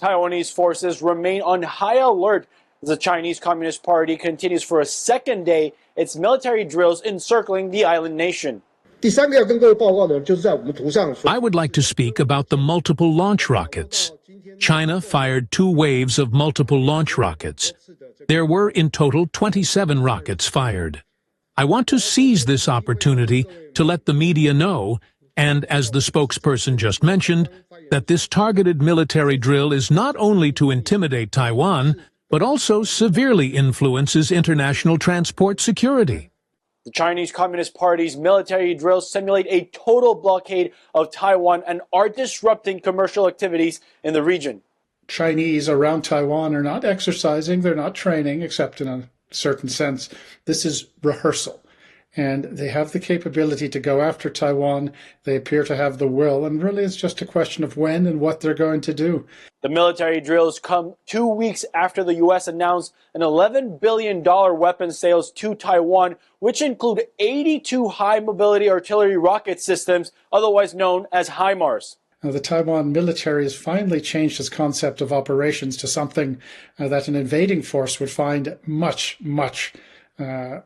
Taiwanese forces remain on high alert as the Chinese Communist Party continues for a second day its military drills encircling the island nation. I would like to speak about the multiple launch rockets. China fired 2 waves of multiple launch rockets. There were in total 27 rockets fired. I want to seize this opportunity to let the media know, and as the spokesperson just mentioned, that this targeted military drill is not only to intimidate Taiwan, but also severely influences international transport security. The Chinese Communist Party's military drills simulate a total blockade of Taiwan and are disrupting commercial activities in the region. Chinese around Taiwan are not exercising, they're not training, except in a certain sense. This is rehearsal. And they have the capability to go after Taiwan. They appear to have the will, and really it's just a question of when and what they're going to do. The military drills come 2 weeks after the U.S. announced an $11 billion weapons sales to Taiwan, which include 82 high-mobility artillery rocket systems, otherwise known as HIMARS. Now, the Taiwan military has finally changed its concept of operations to something that an invading force would find much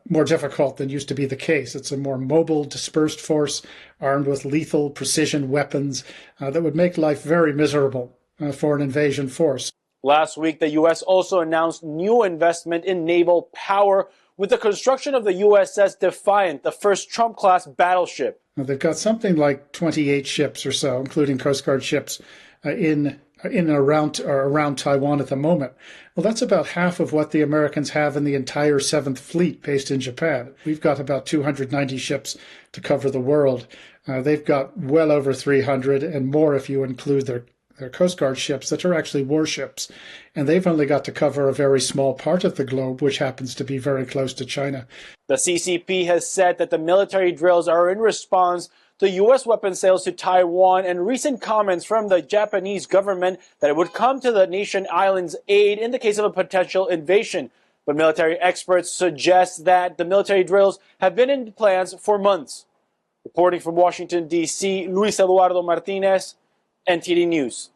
more difficult than used to be the case. It's a more mobile, dispersed force armed with lethal precision weapons that would make life very miserable for an invasion force. Last week, the U.S. also announced new investment in naval power with the construction of the USS Defiant, the first Trump-class battleship. Now, they've got something like 28 ships or so, including Coast Guard ships, in and around Taiwan at the moment. Well, that's about half of what the Americans have in the entire 7th Fleet based in Japan. We've got about 290 ships to cover the world. They've got well over 300 and more if you include their Coast Guard ships that are actually warships. And they've only got to cover a very small part of the globe, which happens to be very close to China. The CCP has said that the military drills are in response to U.S. weapons sales to Taiwan and recent comments from the Japanese government that it would come to the nation island's aid in the case of a potential invasion. But military experts suggest that the military drills have been in plans for months. Reporting from Washington, D.C., Luis Eduardo Martinez, NTD News.